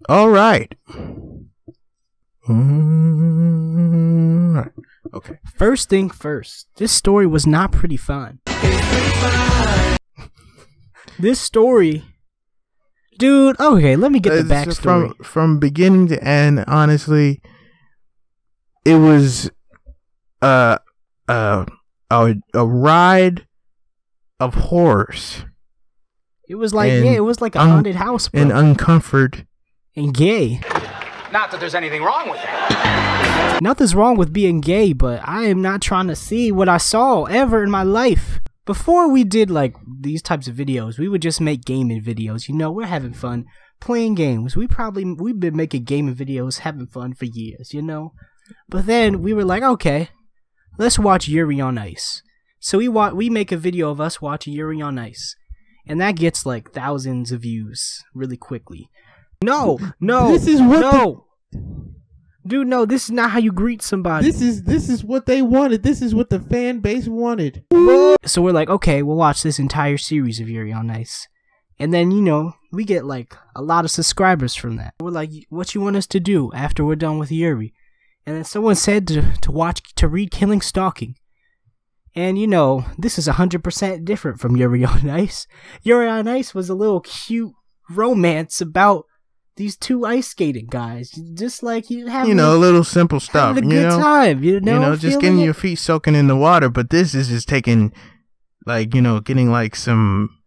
All right. Okay. First thing first, this story was not pretty fun. This story, dude. Okay, let me get the backstory. From beginning to end. Honestly, it was a ride of horrors. It was like it was like a haunted house, bro. And uncomfort and gay. Not that there's anything wrong with that. Nothing's wrong with being gay, but I am not trying to see what I saw ever in my life. Before we did like these types of videos, we would just make gaming videos. You know, we're having fun playing games. We've been making gaming videos, having fun for years, you know. But then we were like, okay, let's watch Yuri on Ice. So we make a video of us watching Yuri on Ice, and that gets like thousands of views really quickly. No, this is what dude, no, this is not how you greet somebody. This is what they wanted. This is what the fan base wanted. So we're like, okay, we'll watch this entire series of Yuri on Ice. And then, you know, we get like a lot of subscribers from that. We're like, what you want us to do after we're done with Yuri? And then someone said to read Killing Stalking. And you know, this is 100% different from Yuri on Ice. Yuri on Ice was a little cute romance about these two ice skating guys, just like you have, a little simple stuff. Having a good time, you know, just getting your feet soaking in the water. But this is just taking, like, getting like some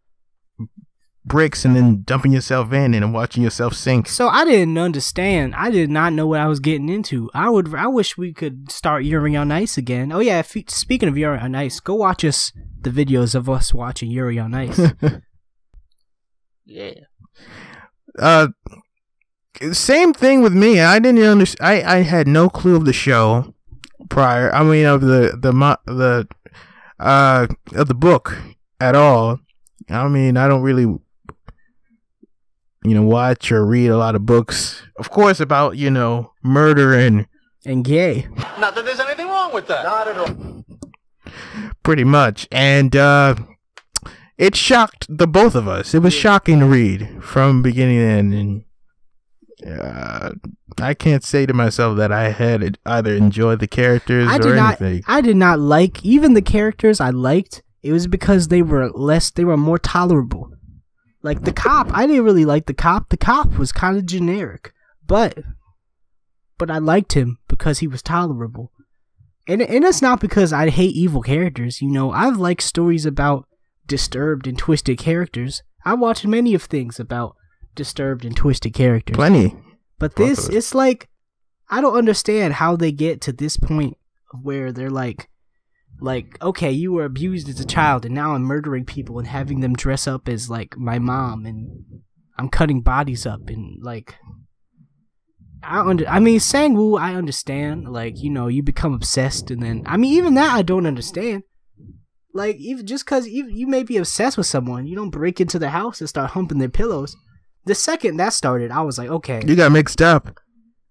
bricks and then dumping yourself in and watching yourself sink. So I didn't understand. I did not know what I was getting into. I wish we could start Yuri on Ice again. Oh yeah, speaking of Yuri on Ice, go watch the videos of us watching Yuri on Ice. Yeah. Same thing with me. I didn't understand. I had no clue of the show prior. I mean, of the book at all. I mean, I don't really, watch or read a lot of books. Of course, about murder and gay. Not that there's anything wrong with that. Not at all. Pretty much, and it shocked the both of us. It was shocking to read from beginning to end, and I can't say to myself that I had either enjoyed the characters or anything. I did not like even the characters I liked. It was because they were more tolerable. Like the cop, I didn't really like the cop. The cop was kind of generic, but I liked him because he was tolerable. And it's not because I hate evil characters. I've liked stories about disturbed and twisted characters. I watched many of things about disturbed and twisted characters. Plenty. But this, it's like, I don't understand how they get to this point where they're like, okay, you were abused as a child and now I'm murdering people and having them dress up as like my mom and I'm cutting bodies up and like, I mean, Sang-woo, I understand, like, you become obsessed and then, I mean, even that I don't understand. Like, even just because you may be obsessed with someone, you don't break into their house and start humping their pillows. The second that started, I was like, okay. You got mixed up.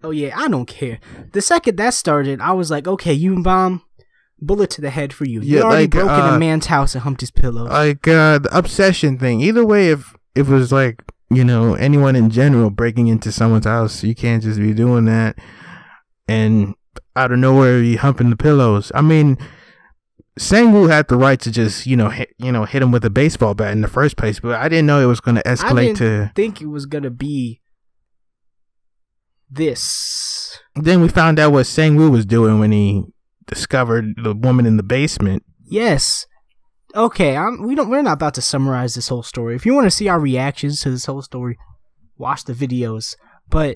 Oh, yeah, I don't care. The second that started, I was like, okay, you bomb, bullet to the head for you. You already broke in a man's house and humped his pillows. Like, the obsession thing. Either way, if it was like, anyone in general breaking into someone's house, you can't just be doing that. And out of nowhere, you humping the pillows. I mean, Sang-woo had the right to just, hit him with a baseball bat in the first place, but I didn't know it was going to escalate I didn't think it was going to be this. Then we found out what Sang-woo was doing when he discovered the woman in the basement. Yes. Okay, we're not about to summarize this whole story. If you want to see our reactions to this whole story, watch the videos. But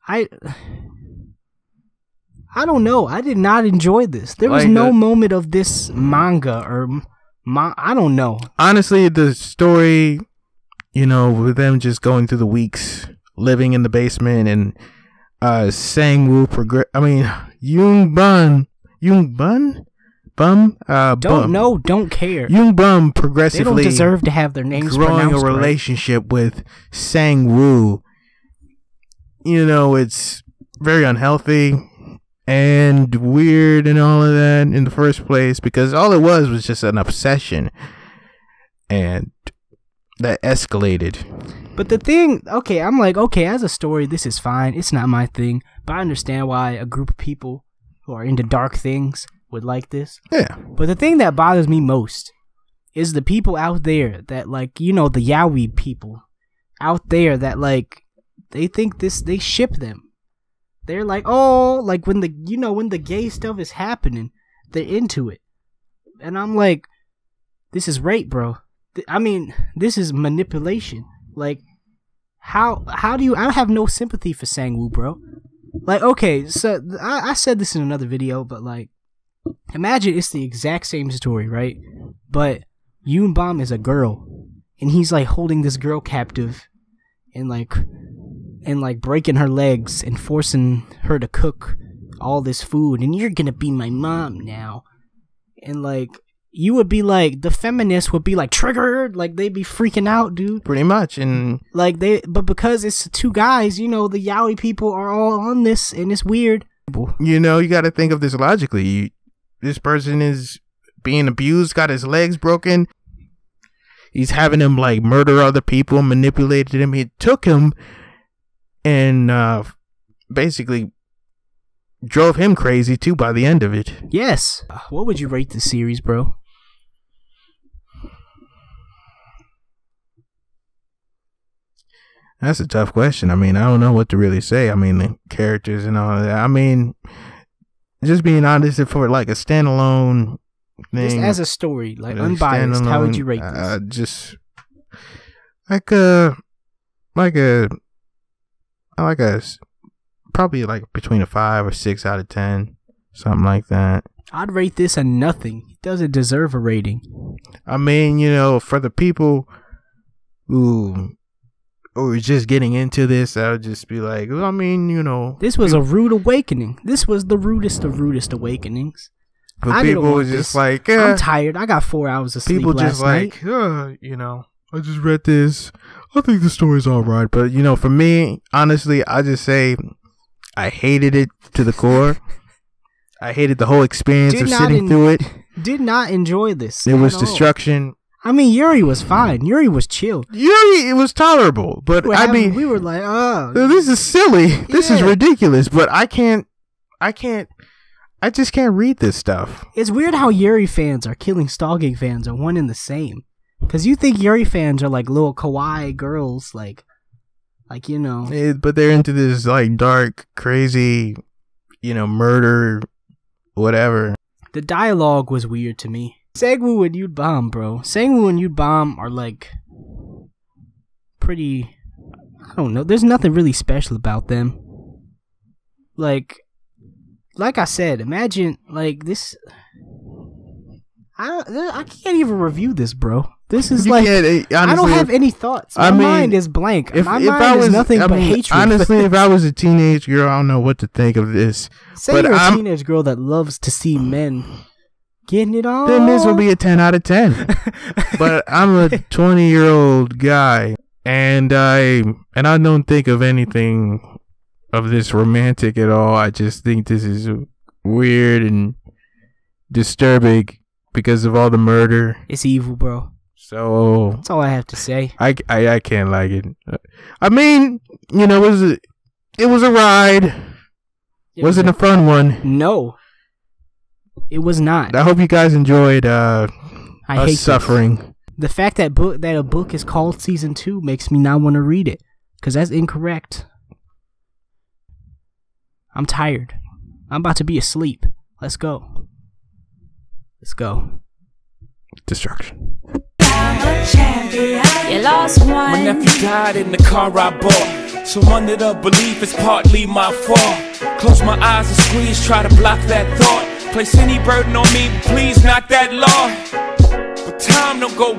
I don't know. I did not enjoy this. There was no moment of this manga or I don't know. Honestly, the story, with them just going through the weeks, living in the basement, and Sang-woo don't care. Yoongbum progressively they don't deserve to have their names growing a relationship with Sang-woo. It's very unhealthy and weird and all of that in the first place, because all it was just an obsession, and that escalated. But the thing, okay, I'm like, okay, as a story, this is fine. It's not my thing, but I understand why a group of people who are into dark things would like this. Yeah. But the thing that bothers me most is the people out there that, like, you know, the yaoi people out there that, like, they think this, they ship them. They're like, oh, like when the, you know, when the gay stuff is happening, they're into it. And I'm like, this is rape, bro. I mean, this is manipulation. Like, how do you, I have no sympathy for Sangwoo, bro. Like, okay, so I said this in another video, but like, imagine it's the exact same story, right? But Yoonbom is a girl, and he's like holding this girl captive, and like breaking her legs and forcing her to cook all this food, and you're gonna be my mom now. And like, you would be like, the feminists would be like triggered, like they'd be freaking out, dude. Pretty much. And like but because it's two guys, you know, the yaoi people are all on this, and it's weird. You know, you got to think of this logically. This person is being abused, got his legs broken. He's having him like murder other people, manipulated him. He took him and basically drove him crazy too by the end of it. Yes. What would you rate this series, bro? That's a tough question. I mean, I don't know what to really say. I mean, the characters and all that. I mean, just being honest, for like a standalone thing, just as a story, like unbiased, how would you rate this? Just like a probably like between a 5 or 6 out of 10, something like that. I'd rate this a nothing. It doesn't deserve a rating. I mean, you know, for the people who are just getting into this, I would just be like, I mean, you know, this was a rude awakening. This was the rudest of rudest awakenings. But people was just like, I'm tired. I got 4 hours of sleep. People just like, you know, I just read this. I think the story's all right. But, you know, for me, honestly, I just say I hated it to the core. I hated the whole experience of sitting through it. Did not enjoy this. It was destruction. I mean, Yuri was fine. Yuri was chill. Yuri, it was tolerable. But I mean, we were like, oh, this is silly. Yeah. This is ridiculous. But I just can't read this stuff. It's weird how Yuri fans are Killing Stalking fans are one and the same. Because you think Yuri fans are like little kawaii girls, like you know. But they're into this like dark, crazy, you know, murder, whatever. The dialogue was weird to me. Sangwoo and Yoonbom, bro. Sangwoo and Yoonbom are like pretty, I don't know. There's nothing really special about them. Like I said, imagine like this. I can't even review this, bro. This is like, honestly, I don't have any thoughts. My mind is blank. My mind is nothing but hatred. Honestly, if I was a teenage girl, I don't know what to think of this. Say you're a teenage girl that loves to see men getting it on, then this will be a 10 out of 10. But I'm a 20-year-old guy, and I don't think of anything of this romantic at all. I just think this is weird and disturbing because of all the murder. It's evil, bro. So that's all I have to say. I can't like it. I mean, you know, it was a ride. Wasn't a fun one. No, it was not. I hope you guys enjoyed us suffering. This. The fact that a book is called Season 2 makes me not want to read it, because that's incorrect. I'm tired. I'm about to be asleep. Let's go. Let's go. Destruction. You lost one. My nephew died in the car I bought, so under the belief it's partly my fault. Close my eyes and squeeze, try to block that thought. Place any burden on me, but please not that law. But time don't go